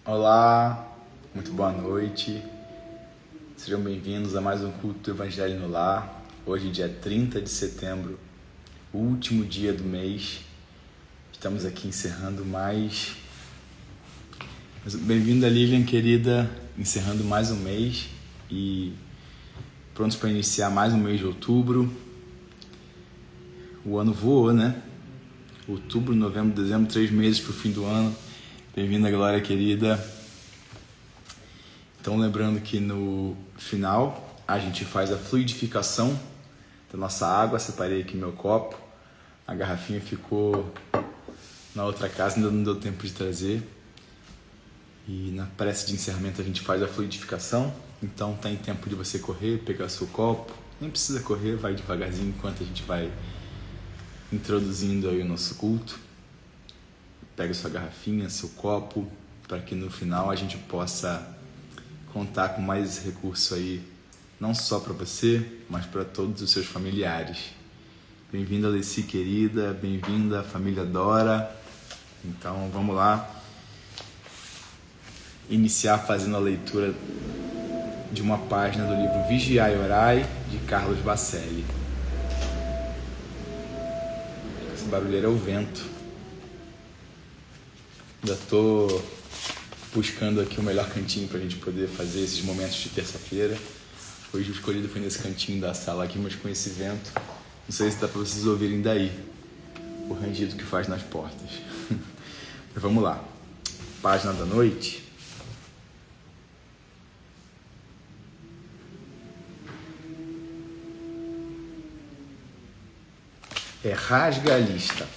Olá, muito boa noite. Sejam bem-vindos a mais um culto do Evangelho no Lar. Hoje, dia 30 de setembro, o último dia do mês. Estamos aqui encerrando mais... Bem-vinda, Lilian, querida, encerrando mais um mês e prontos para iniciar mais um mês de outubro. O ano voou, né? Outubro, novembro, dezembro, 3 meses para o fim do ano. Bem-vinda, Glória, querida. Então, lembrando que no final a gente faz a fluidificação da nossa água. Separei aqui meu copo. A garrafinha ficou na outra casa, ainda não deu tempo de trazer. E na prece de encerramento a gente faz a fluidificação. Então tem tempo de você correr, pegar seu copo. Nem precisa correr, vai devagarzinho enquanto a gente vai introduzindo aí o nosso culto. Pega sua garrafinha, seu copo, para que no final a gente possa contar com mais recurso aí, não só para você, mas para todos os seus familiares. Bem-vinda, Alessi, querida, bem-vinda, família Dora. Então, vamos lá iniciar fazendo a leitura de uma página do livro Vigiai e Orai, de Carlos Bacelli. Esse barulheiro é o vento. Já estou buscando aqui o melhor cantinho para a gente poder fazer esses momentos de terça-feira. Hoje o escolhido foi nesse cantinho da sala aqui, mas com esse vento, não sei se dá para vocês ouvirem daí o rangido que faz nas portas. Mas vamos lá. Página da noite. É Rasga a Lista.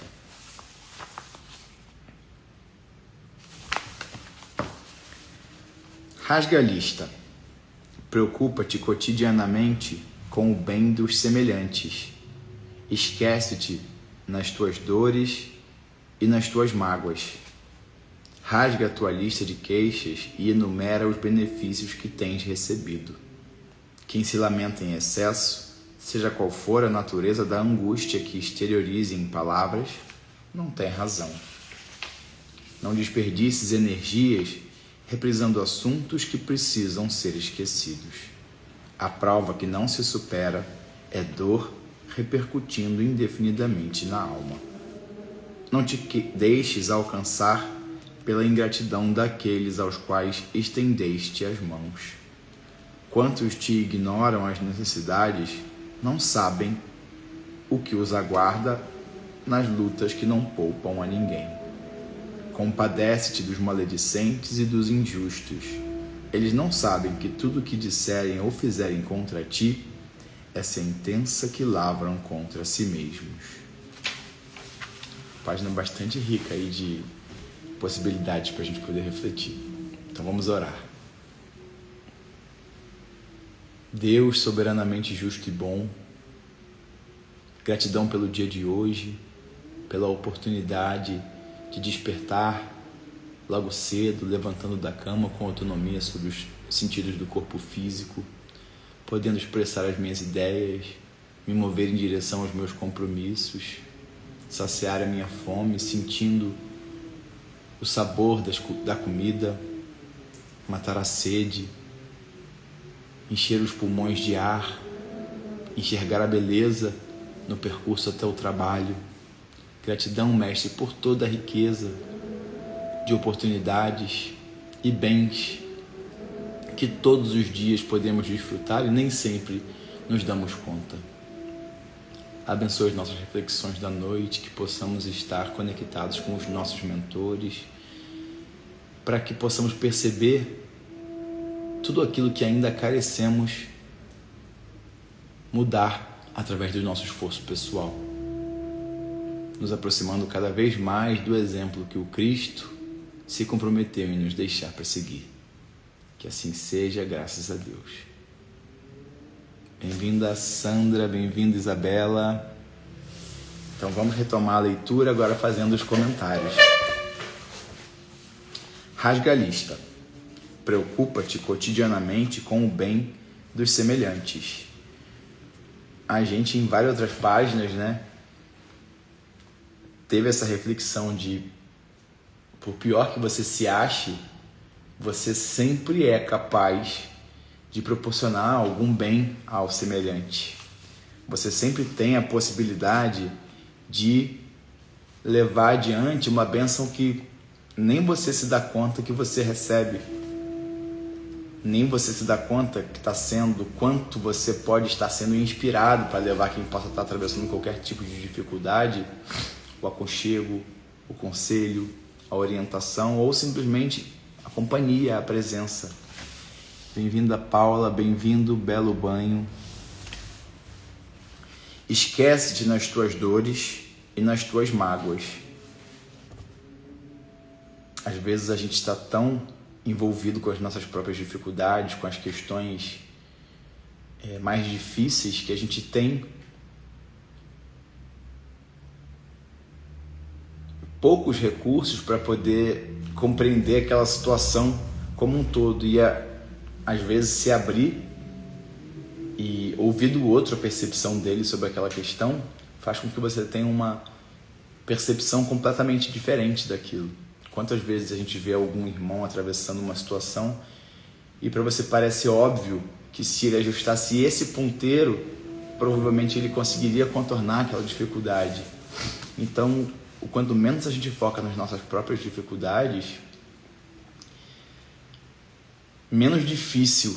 Rasga a lista. Preocupa-te cotidianamente com o bem dos semelhantes. Esquece-te nas tuas dores e nas tuas mágoas. Rasga a tua lista de queixas e enumera os benefícios que tens recebido. Quem se lamenta em excesso, seja qual for a natureza da angústia que exteriorize em palavras, não tem razão. Não desperdices energias reprisando assuntos que precisam ser esquecidos. A prova que não se supera é dor repercutindo indefinidamente na alma. Não te deixes alcançar pela ingratidão daqueles aos quais estendeste as mãos. Quantos te ignoram as necessidades, não sabem o que os aguarda nas lutas que não poupam a ninguém. Compadece-te dos maledicentes e dos injustos. Eles não sabem que tudo o que disserem ou fizerem contra ti é sentença que lavram contra si mesmos. Página bastante rica aí de possibilidades para a gente poder refletir. Então vamos orar. Deus soberanamente justo e bom, gratidão pelo dia de hoje, pela oportunidade de despertar logo cedo, levantando da cama com autonomia sobre os sentidos do corpo físico, podendo expressar as minhas ideias, me mover em direção aos meus compromissos, saciar a minha fome, sentindo o sabor da comida, matar a sede, encher os pulmões de ar, enxergar a beleza no percurso até o trabalho. Gratidão, Mestre, por toda a riqueza de oportunidades e bens que todos os dias podemos desfrutar e nem sempre nos damos conta. Abençoe as nossas reflexões da noite, que possamos estar conectados com os nossos mentores, para que possamos perceber tudo aquilo que ainda carecemos mudar através do nosso esforço pessoal, nos aproximando cada vez mais do exemplo que o Cristo se comprometeu em nos deixar para seguir. Que assim seja, graças a Deus. Bem-vinda, Sandra, bem-vinda, Isabela. Então vamos retomar a leitura agora fazendo os comentários. Rasga a lista. Preocupa-te cotidianamente com o bem dos semelhantes. A gente, em várias outras páginas, né, teve essa reflexão de, por pior que você se ache, você sempre é capaz de proporcionar algum bem ao semelhante. Você sempre tem a possibilidade de levar adiante uma bênção que nem você se dá conta que você recebe. Nem você se dá conta que está sendo, quanto você pode estar sendo inspirado para levar quem possa estar atravessando qualquer tipo de dificuldade, o aconchego, o conselho, a orientação ou simplesmente a companhia, a presença. Bem-vinda, Paula, bem-vindo, belo banho. Esquece-te nas tuas dores e nas tuas mágoas. Às vezes a gente está tão envolvido com as nossas próprias dificuldades, com as questões mais difíceis, que a gente tem poucos recursos para poder compreender aquela situação como um todo e às vezes se abrir e ouvir do outro a percepção dele sobre aquela questão faz com que você tenha uma percepção completamente diferente daquilo. Quantas vezes a gente vê algum irmão atravessando uma situação e para você parece óbvio que se ele ajustasse esse ponteiro, provavelmente ele conseguiria contornar aquela dificuldade. Então, quanto menos a gente foca nas nossas próprias dificuldades, menos difícil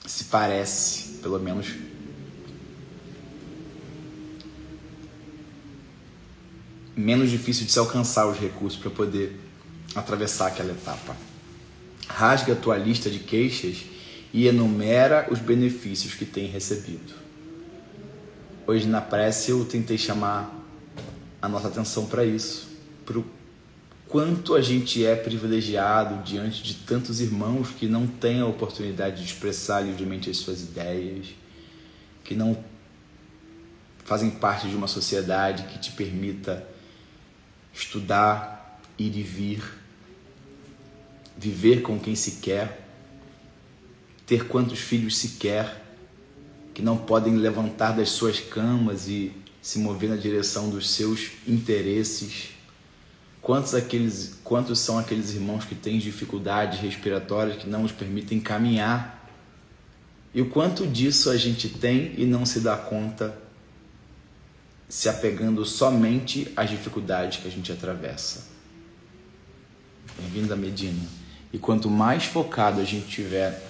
se parece, pelo menos menos difícil de se alcançar os recursos para poder atravessar aquela etapa. Rasga a tua lista de queixas e enumera os benefícios que tem recebido. Hoje na prece eu tentei chamar a nossa atenção para isso, para o quanto a gente é privilegiado diante de tantos irmãos que não têm a oportunidade de expressar livremente as suas ideias, que não fazem parte de uma sociedade que te permita estudar, ir e vir, viver com quem se quer, ter quantos filhos se quer, que não podem levantar das suas camas e se mover na direção dos seus interesses. Quantos são aqueles irmãos que têm dificuldades respiratórias que não os permitem caminhar? E o quanto disso a gente tem e não se dá conta, se apegando somente às dificuldades que a gente atravessa. Bem-vinda, Medina. E quanto mais focado a gente tiver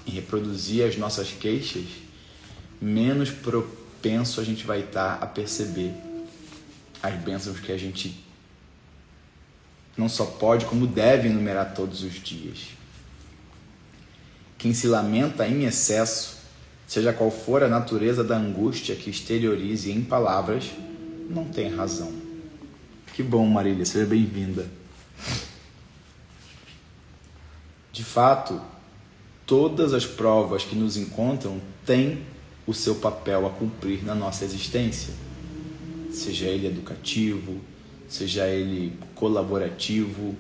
em reproduzir as nossas queixas, menos propenso a gente vai estar a perceber as bênçãos que a gente não só pode, como deve enumerar todos os dias. Quem se lamenta em excesso, seja qual for a natureza da angústia que exteriorize em palavras, não tem razão. Que bom, Marília, seja bem-vinda. De fato, todas as provas que nos encontram têm o seu papel a cumprir na nossa existência. Seja ele educativo, seja ele colaborativo,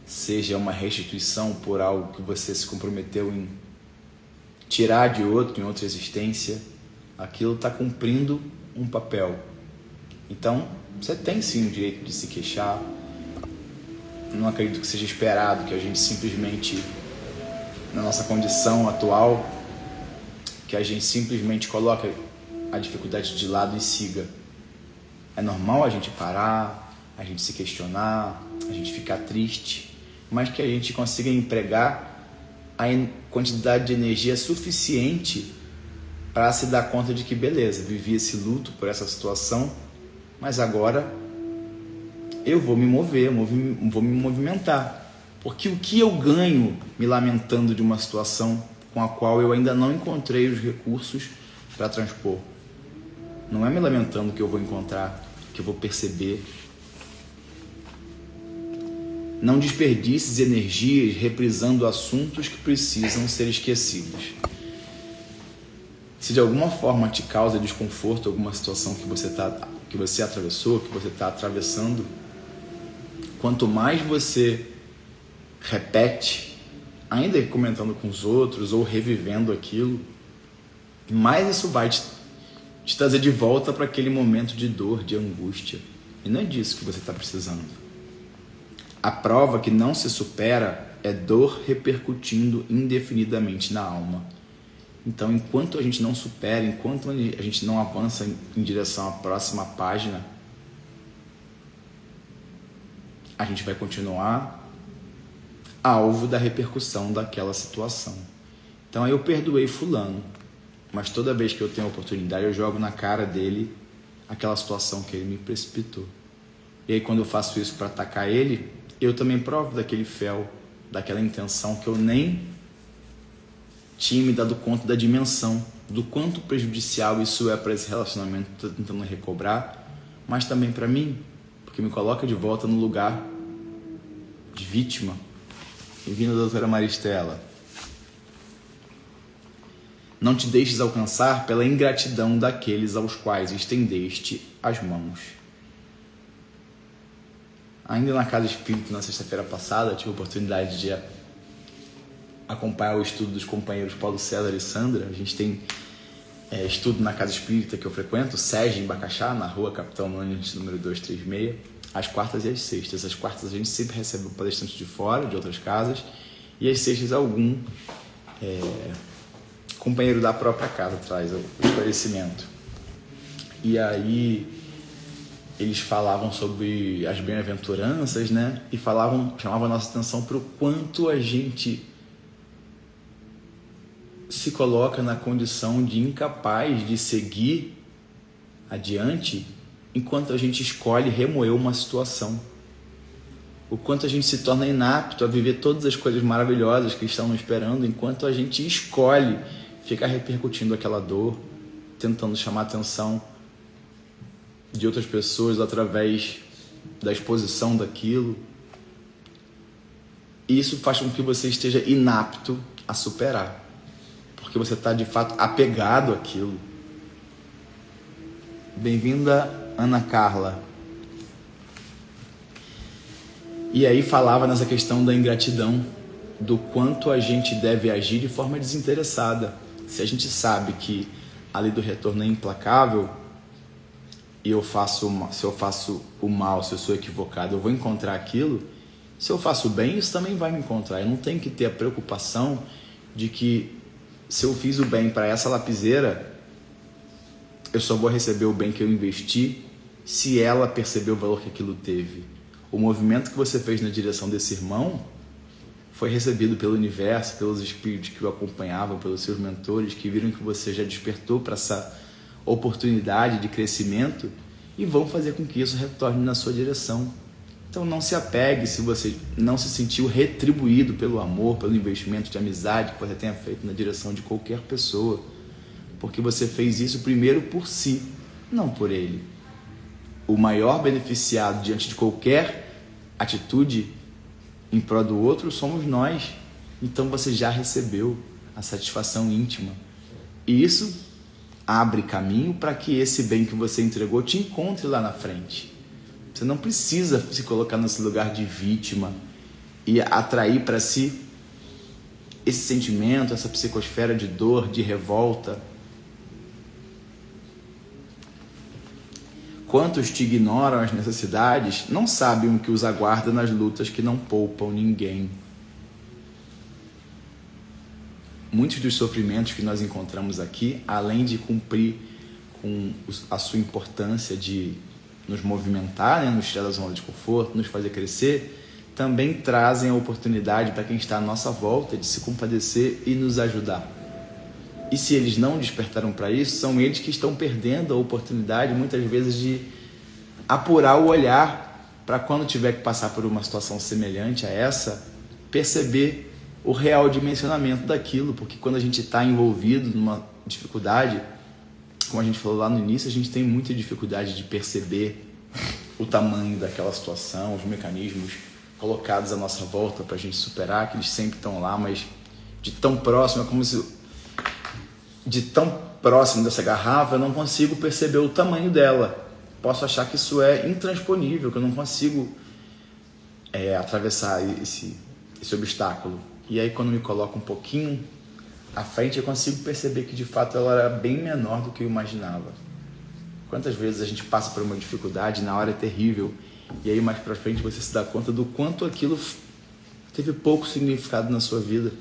seja uma restituição por algo que você se comprometeu em tirar de outro, em outra existência, aquilo está cumprindo um papel. Então, você tem sim o direito de se queixar. Não acredito que seja esperado que a gente simplesmente, na nossa condição atual, que a gente simplesmente coloque a dificuldade de lado e siga. É normal a gente parar, a gente se questionar, a gente ficar triste, mas que a gente consiga empregar a quantidade de energia suficiente para se dar conta de que, beleza, vivi esse luto por essa situação, mas agora eu vou me mover, vou me movimentar. Porque o que eu ganho me lamentando de uma situação com a qual eu ainda não encontrei os recursos para transpor? Não é me lamentando que eu vou encontrar, que eu vou perceber. Não desperdices energias reprisando assuntos que precisam ser esquecidos. Se de alguma forma te causa desconforto alguma situação que você atravessou, que você está atravessando, quanto mais você repete, ainda comentando com os outros ou revivendo aquilo, mais isso vai te trazer de volta para aquele momento de dor, de angústia. E não é disso que você está precisando. A prova que não se supera é dor repercutindo indefinidamente na alma. Então, enquanto a gente não supera, enquanto a gente não avança em direção à próxima página, a gente vai continuar alvo da repercussão daquela situação. Então, eu perdoei fulano, mas toda vez que eu tenho a oportunidade, eu jogo na cara dele aquela situação que ele me precipitou. E aí, quando eu faço isso para atacar ele, eu também provo daquele fel, daquela intenção que eu nem tinha me dado conta da dimensão, do quanto prejudicial isso é para esse relacionamento que eu estou tentando recobrar, mas também para mim, porque me coloca de volta no lugar de vítima. Bem-vinda, doutora Maristela. Não te deixes alcançar pela ingratidão daqueles aos quais estendeste as mãos. Ainda na Casa Espírita, na sexta-feira passada, tive a oportunidade de acompanhar o estudo dos companheiros Paulo César e Sandra. A gente tem estudo na Casa Espírita que eu frequento, SEG em Bacaxá, na rua Capitão Nunes, número 236, às quartas e às sextas. Às quartas a gente sempre recebe um palestrante de fora, de outras casas, e às sextas algum companheiro da própria casa traz o esclarecimento. E aí eles falavam sobre as bem-aventuranças, né? E chamavam a nossa atenção para o quanto a gente se coloca na condição de incapaz de seguir adiante enquanto a gente escolhe remoer uma situação. O quanto a gente se torna inapto a viver todas as coisas maravilhosas que estão nos esperando enquanto a gente escolhe ficar repercutindo aquela dor, tentando chamar a atenção de outras pessoas através da exposição daquilo. E isso faz com que você esteja inapto a superar, porque você está de fato apegado àquilo. Bem-vinda, Ana Carla. E aí falava nessa questão da ingratidão, do quanto a gente deve agir de forma desinteressada. Se a gente sabe que a lei do retorno é implacável, e se eu faço o mal, se eu sou equivocado, eu vou encontrar aquilo. Se eu faço o bem, isso também vai me encontrar. Eu não tenho que ter a preocupação de que se eu fiz o bem para essa lapiseira, eu só vou receber o bem que eu investi se ela perceber o valor que aquilo teve. O movimento que você fez na direção desse irmão foi recebido pelo universo, pelos espíritos que o acompanhavam, pelos seus mentores, que viram que você já despertou para essa oportunidade de crescimento e vão fazer com que isso retorne na sua direção. Então não se apegue se você não se sentiu retribuído pelo amor, pelo investimento de amizade que você tenha feito na direção de qualquer pessoa, porque você fez isso primeiro por si, não por ele. O maior beneficiado diante de qualquer atitude em prol do outro somos nós. Então você já recebeu a satisfação íntima. E isso abre caminho para que esse bem que você entregou te encontre lá na frente. Você não precisa se colocar nesse lugar de vítima e atrair para si esse sentimento, essa psicosfera de dor, de revolta. Quantos te ignoram as necessidades, não sabem o que os aguarda nas lutas que não poupam ninguém. Muitos dos sofrimentos que nós encontramos aqui, além de cumprir com a sua importância de nos movimentar, né, nos tirar da zona de conforto, nos fazer crescer, também trazem a oportunidade para quem está à nossa volta de se compadecer e nos ajudar. E se eles não despertaram para isso, são eles que estão perdendo a oportunidade, muitas vezes, de apurar o olhar para quando tiver que passar por uma situação semelhante a essa, perceber o real dimensionamento daquilo, porque quando a gente está envolvido numa dificuldade, como a gente falou lá no início, a gente tem muita dificuldade de perceber o tamanho daquela situação, os mecanismos colocados à nossa volta para a gente superar, que eles sempre estão lá, mas de tão próximo, é como se de tão próximo dessa garrafa eu não consigo perceber o tamanho dela. Posso achar que isso é intransponível, que eu não consigo atravessar esse obstáculo. E aí quando me coloco um pouquinho à frente, eu consigo perceber que de fato ela era bem menor do que eu imaginava. Quantas vezes a gente passa por uma dificuldade, na hora é terrível, E aí mais pra frente você se dá conta do quanto aquilo teve pouco significado na sua vida.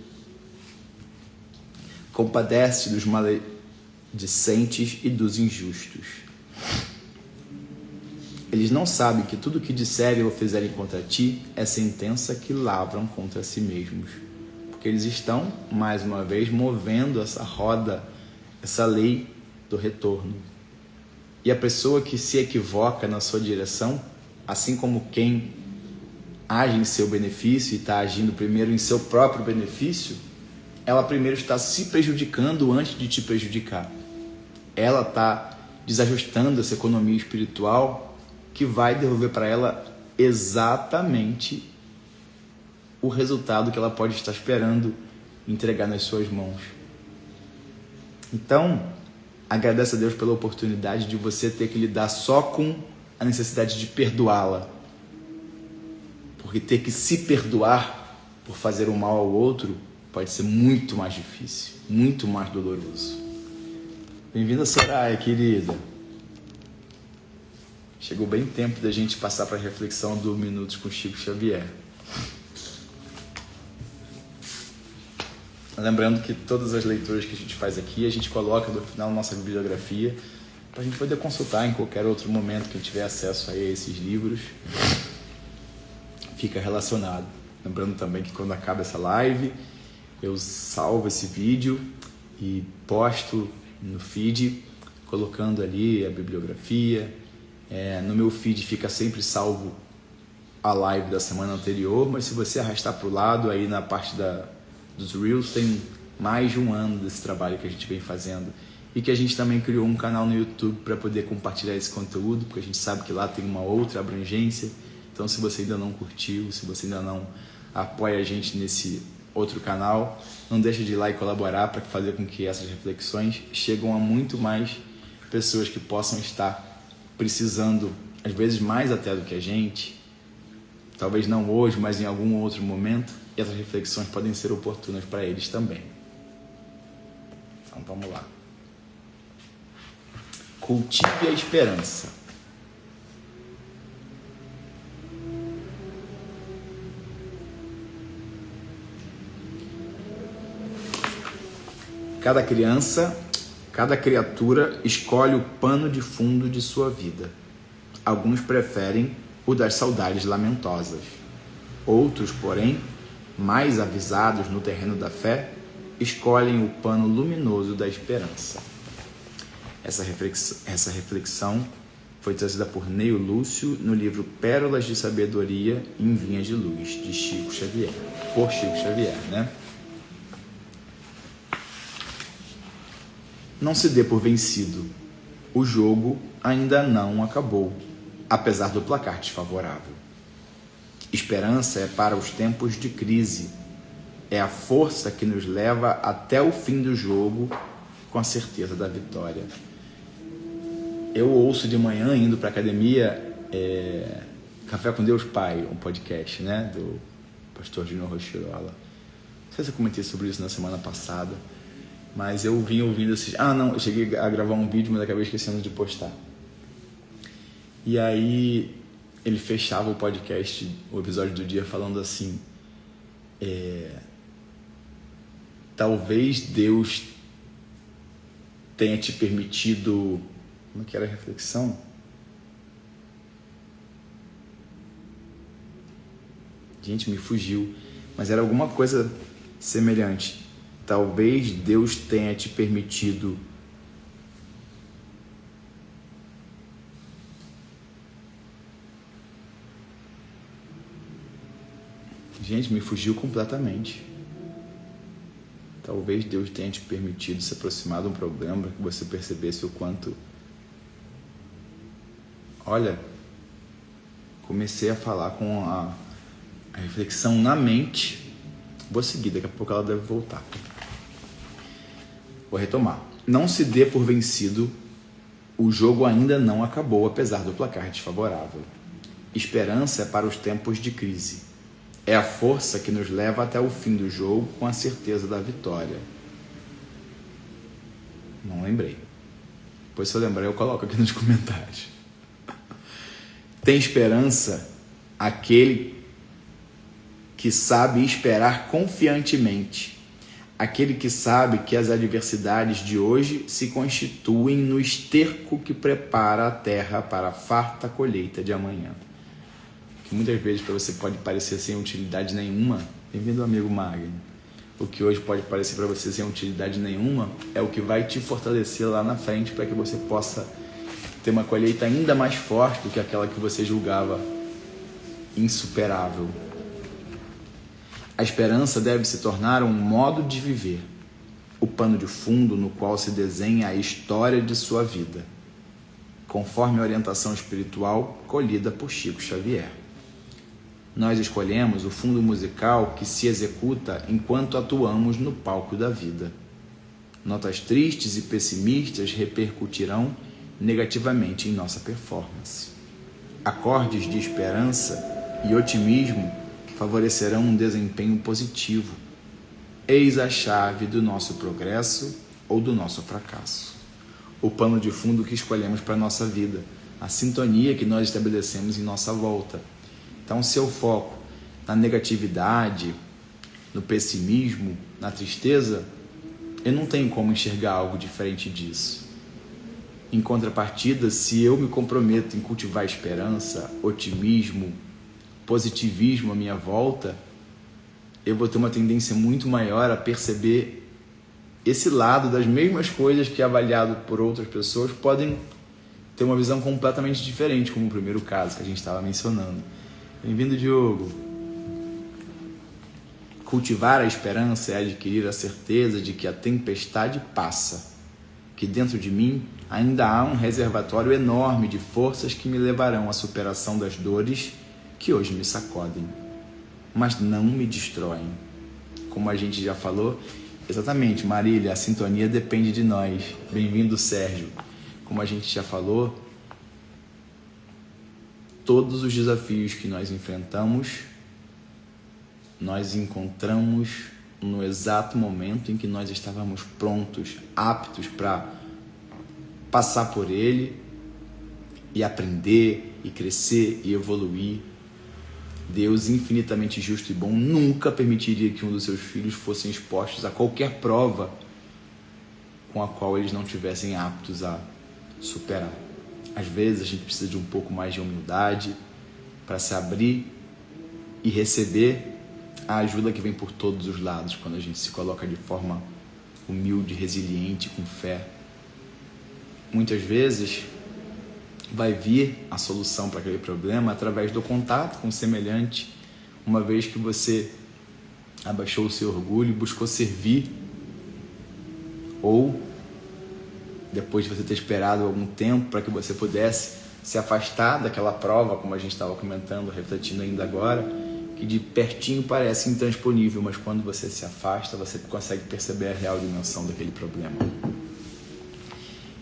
Compadece dos maledicentes e dos injustos. Eles não sabem que tudo o que disserem ou fizerem contra ti é sentença que lavram contra si mesmos. Porque eles estão, mais uma vez, movendo essa roda, essa lei do retorno. E a pessoa que se equivoca na sua direção, assim como quem age em seu benefício e está agindo primeiro em seu próprio benefício, ela primeiro está se prejudicando antes de te prejudicar. Ela está desajustando essa economia espiritual que vai devolver para ela exatamente o resultado que ela pode estar esperando entregar nas suas mãos. Então, agradece a Deus pela oportunidade de você ter que lidar só com a necessidade de perdoá-la. Porque ter que se perdoar por fazer o mal ao outro pode ser muito mais difícil, muito mais doloroso. Bem-vinda, Soraya, querida. Chegou bem tempo da gente passar para a reflexão do Minutos com Chico Xavier. Lembrando que todas as leituras que a gente faz aqui, a gente coloca no final nossa bibliografia para a gente poder consultar em qualquer outro momento que a gente tiver acesso aí a esses livros. Fica relacionado. Lembrando também que quando acaba essa live, eu salvo esse vídeo e posto no feed, colocando ali a bibliografia. No meu feed fica sempre salvo a live da semana anterior, mas se você arrastar para o lado, aí na parte dos Reels, tem mais de um ano desse trabalho que a gente vem fazendo. E que a gente também criou um canal no YouTube para poder compartilhar esse conteúdo, porque a gente sabe que lá tem uma outra abrangência. Então, se você ainda não curtiu, se você ainda não apoia a gente nesse outro canal, não deixa de ir lá e colaborar para fazer com que essas reflexões cheguem a muito mais pessoas que possam estar precisando, às vezes mais até do que a gente, talvez não hoje, mas em algum outro momento, e essas reflexões podem ser oportunas para eles também. Então, vamos lá. Cultive a esperança. Cada criança, cada criatura escolhe o pano de fundo de sua vida. Alguns preferem o das saudades lamentosas. Outros, porém, mais avisados no terreno da fé, escolhem o pano luminoso da esperança. Essa reflexão foi trazida por Neio Lúcio no livro Pérolas de Sabedoria em Vinhas de Luz, de Chico Xavier. Por Chico Xavier, né? Não se dê por vencido. O jogo ainda não acabou, apesar do placar desfavorável. Esperança é para os tempos de crise. É a força que nos leva até o fim do jogo com a certeza da vitória. Eu ouço de manhã, indo para a academia, Café com Deus Pai, um podcast, né, do pastor Junior Rochirola. Não sei se eu comentei sobre isso na semana passada, mas eu vim ouvindo esses... eu cheguei a gravar um vídeo, mas acabei esquecendo de postar. E aí ele fechava o podcast, o episódio do dia, falando assim: talvez Deus tenha te permitido... Como que era a reflexão? Gente, me fugiu. Mas era alguma coisa semelhante. Talvez Deus tenha te permitido Gente, me fugiu completamente. Talvez Deus tenha te permitido se aproximar de um problema para que você percebesse o quanto... Olha, comecei a falar com a reflexão na mente. Vou seguir, daqui a pouco ela deve voltar. Vou retomar. Não se dê por vencido. O jogo ainda não acabou, apesar do placar desfavorável. Esperança é para os tempos de crise. É a força que nos leva até o fim do jogo com a certeza da vitória. Não lembrei. Depois, se eu lembrar, eu coloco aqui nos comentários. Tem esperança aquele que sabe esperar confiantemente, aquele que sabe que as adversidades de hoje se constituem no esterco que prepara a terra para a farta colheita de amanhã. Que muitas vezes para você pode parecer sem utilidade nenhuma. Bem-vindo, amigo Magno. O que hoje pode parecer para você sem utilidade nenhuma é o que vai te fortalecer lá na frente para que você possa ter uma colheita ainda mais forte do que aquela que você julgava insuperável. A esperança deve se tornar um modo de viver, o pano de fundo no qual se desenha a história de sua vida, conforme a orientação espiritual colhida por Chico Xavier. Nós escolhemos o fundo musical que se executa enquanto atuamos no palco da vida. Notas tristes e pessimistas repercutirão negativamente em nossa performance. Acordes de esperança e otimismo favorecerão um desempenho positivo. Eis a chave do nosso progresso ou do nosso fracasso. O pano de fundo que escolhemos para a nossa vida, a sintonia que nós estabelecemos em nossa volta. Então, se eu foco na negatividade, no pessimismo, na tristeza, eu não tenho como enxergar algo diferente disso. Em contrapartida, se eu me comprometo em cultivar esperança, otimismo, positivismo à minha volta, eu vou ter uma tendência muito maior a perceber esse lado das mesmas coisas que, avaliado por outras pessoas, podem ter uma visão completamente diferente, como o primeiro caso que a gente estava mencionando. Bem-vindo, Diogo. Cultivar a esperança é adquirir a certeza de que a tempestade passa, que dentro de mim ainda há um reservatório enorme de forças que me levarão à superação das dores que hoje me sacodem, mas não me destroem. Como a gente já falou, exatamente, Marília, a sintonia depende de nós. Bem-vindo, Sérgio. Como a gente já falou, todos os desafios que nós enfrentamos, nós encontramos no exato momento em que nós estávamos prontos, aptos para passar por ele e aprender, e crescer, e evoluir. Deus, infinitamente justo e bom, nunca permitiria que um dos seus filhos fossem expostos a qualquer prova com a qual eles não tivessem aptos a superar. Às vezes a gente precisa de um pouco mais de humildade para se abrir e receber a ajuda que vem por todos os lados quando a gente se coloca de forma humilde, resiliente, com fé. Muitas vezes vai vir a solução para aquele problema através do contato com o semelhante, uma vez que você abaixou o seu orgulho e buscou servir, ou depois de você ter esperado algum tempo para que você pudesse se afastar daquela prova, como a gente estava comentando, refletindo ainda agora, que de pertinho parece intransponível, mas quando você se afasta, você consegue perceber a real dimensão daquele problema.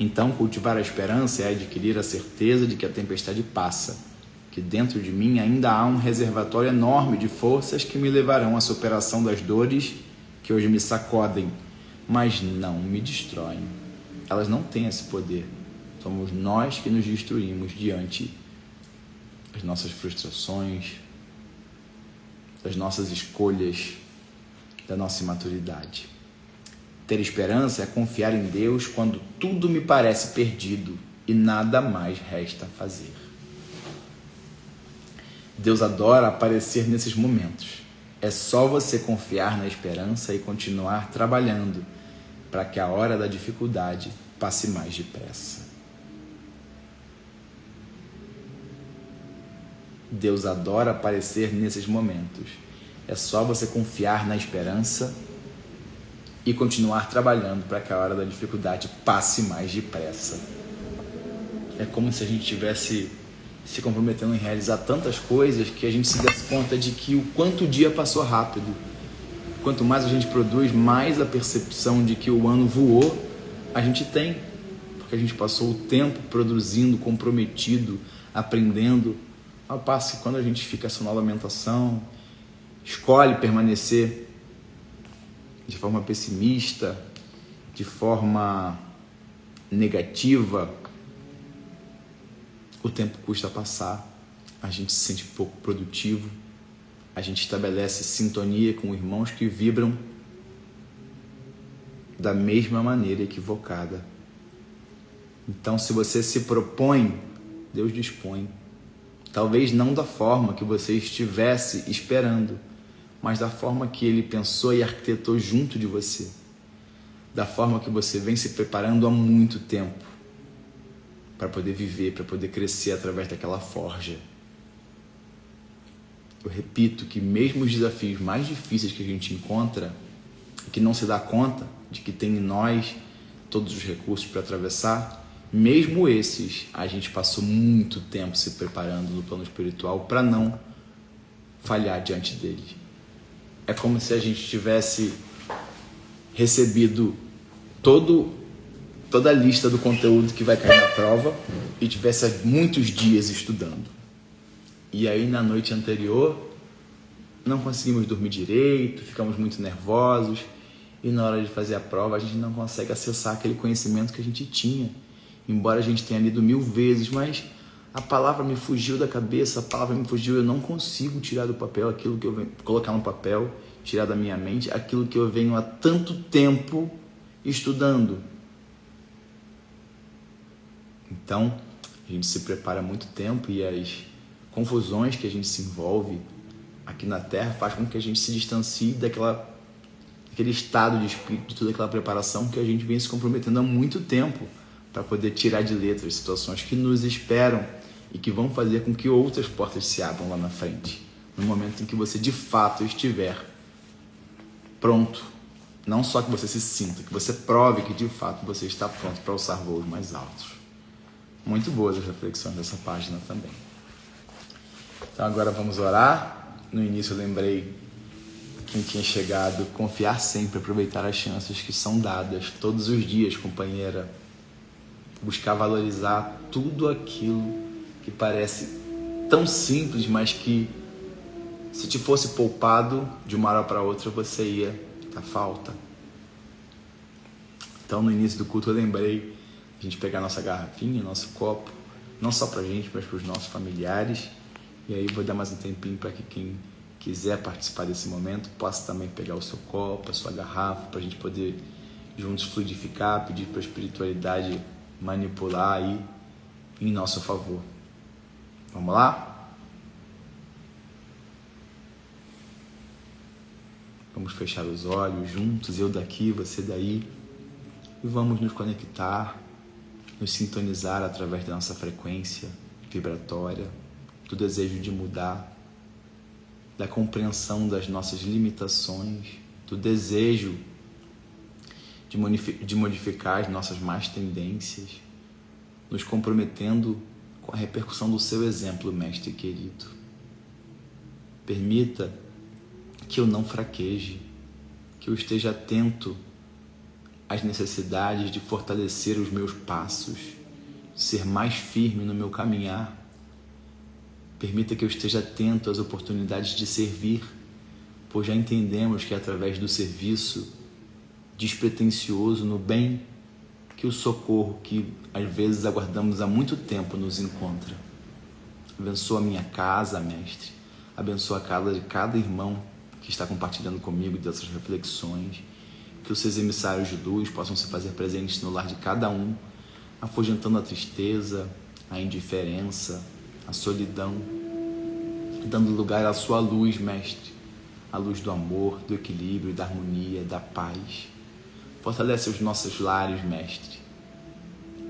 Então, cultivar a esperança é adquirir a certeza de que a tempestade passa, que dentro de mim ainda há um reservatório enorme de forças que me levarão à superação das dores que hoje me sacodem, mas não me destroem. Elas não têm esse poder. Somos nós que nos destruímos diante das nossas frustrações, das nossas escolhas, da nossa imaturidade. Ter esperança é confiar em Deus quando tudo me parece perdido e nada mais resta fazer. Deus adora aparecer nesses momentos. É só você confiar na esperança e continuar trabalhando para que a hora da dificuldade passe mais depressa. Deus adora aparecer nesses momentos. É só você confiar na esperança e continuar trabalhando para que a hora da dificuldade passe mais depressa. É como se a gente estivesse se comprometendo em realizar tantas coisas que a gente se desse conta de que o quanto o dia passou rápido. Quanto mais a gente produz, mais a percepção de que o ano voou a gente tem, porque a gente passou o tempo produzindo, comprometido, aprendendo, ao passo que quando a gente fica só na lamentação, escolhe permanecer de forma pessimista, de forma negativa, o tempo custa passar a gente se sente pouco produtivo, a gente estabelece sintonia com irmãos que vibram da mesma maneira equivocada. Então, se você se propõe, Deus dispõe. Talvez não da forma que você estivesse esperando, mas da forma que Ele pensou e arquitetou junto de você. Da forma que você vem se preparando há muito tempo para poder viver, para poder crescer através daquela forja. Eu repito que mesmo os desafios mais difíceis que a gente encontra, que não se dá conta de que tem em nós todos os recursos para atravessar, mesmo esses, a gente passou muito tempo se preparando no plano espiritual para não falhar diante dele. É como se a gente tivesse recebido toda a lista do conteúdo que vai cair na prova e tivesse muitos dias estudando. E aí na noite anterior não conseguimos dormir direito, ficamos muito nervosos e na hora de fazer a prova a gente não consegue acessar aquele conhecimento que a gente tinha. Embora a gente tenha lido 1000 vezes, mas a palavra me fugiu da cabeça, a palavra me fugiu, eu não consigo tirar do papel aquilo que eu venho, colocar no papel, tirar da minha mente aquilo que eu venho há tanto tempo estudando. Então, a gente se prepara há muito tempo e as confusões que a gente se envolve aqui na Terra faz com que a gente se distancie daquele estado de espírito, de toda aquela preparação que a gente vem se comprometendo há muito tempo para poder tirar de letra as situações que nos esperam e que vão fazer com que outras portas se abram lá na frente, no momento em que você de fato estiver pronto. Não só que você se sinta, que você prove que de fato você está pronto para alçar voos mais altos. Muito boas as reflexões dessa página também. Então agora vamos orar. No início eu lembrei quem tinha chegado, confiar sempre, aproveitar as chances que são dadas todos os dias, companheira. Buscar valorizar tudo aquilo que parece tão simples, mas que se te fosse poupado de uma hora para outra você ia dar falta. Então no início do culto eu lembrei a gente pegar nossa garrafinha, nosso copo, não só pra gente, mas para os nossos familiares. E aí vou dar mais um tempinho para que quem quiser participar desse momento possa também pegar o seu copo, a sua garrafa, para a gente poder juntos fluidificar, pedir para a espiritualidade manipular aí em nosso favor. Vamos lá? Vamos fechar os olhos juntos, eu daqui, você daí, e vamos nos conectar, nos sintonizar através da nossa frequência vibratória, do desejo de mudar, da compreensão das nossas limitações, do desejo de modificar as nossas más tendências, nos comprometendo com a repercussão do seu exemplo, mestre querido. Permita que eu não fraqueje, que eu esteja atento às necessidades de fortalecer os meus passos, ser mais firme no meu caminhar. Permita que eu esteja atento às oportunidades de servir, pois já entendemos que é através do serviço despretensioso no bem que o socorro que às vezes aguardamos há muito tempo nos encontra. Abençoa a minha casa, mestre. Abençoa a casa de cada irmão que está compartilhando comigo dessas reflexões. Que os seus emissários de luz possam se fazer presentes no lar de cada um, afugentando a tristeza, a indiferença, a solidão, dando lugar à sua luz, mestre, a luz do amor, do equilíbrio, da harmonia, da paz. Fortalece os nossos lares, mestre.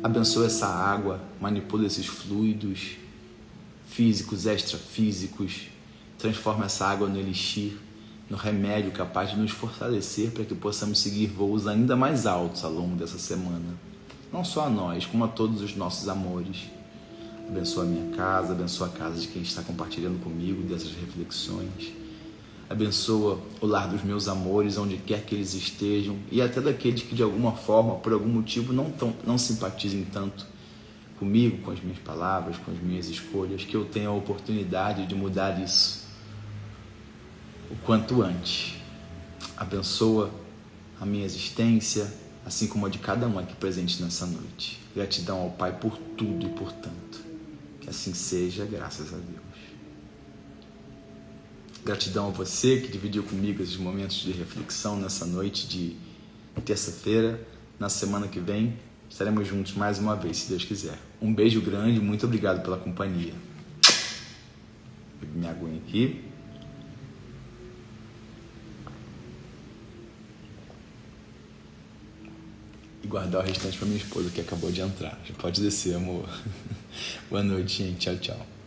Abençoa essa água, manipula esses fluidos físicos, extrafísicos, transforma essa água no elixir, no remédio capaz de nos fortalecer para que possamos seguir voos ainda mais altos ao longo dessa semana. Não só a nós, como a todos os nossos amores. Abençoa a minha casa, abençoa a casa de quem está compartilhando comigo dessas reflexões. Abençoa o lar dos meus amores, onde quer que eles estejam, e até daqueles que de alguma forma, por algum motivo, não simpatizem tanto comigo, com as minhas palavras, com as minhas escolhas, que eu tenha a oportunidade de mudar isso o quanto antes. Abençoa a minha existência, assim como a de cada um aqui presente nessa noite. Gratidão ao Pai por tudo e por tanto. Que assim seja, graças a Deus. Gratidão a você que dividiu comigo esses momentos de reflexão nessa noite de terça-feira. Na semana que vem estaremos juntos mais uma vez, se Deus quiser. Um beijo grande, muito obrigado pela companhia. Vou beber minha aguinha aqui. E guardar o restante para minha esposa que acabou de entrar. Já pode descer, amor. Boa noite, gente. Tchau, tchau.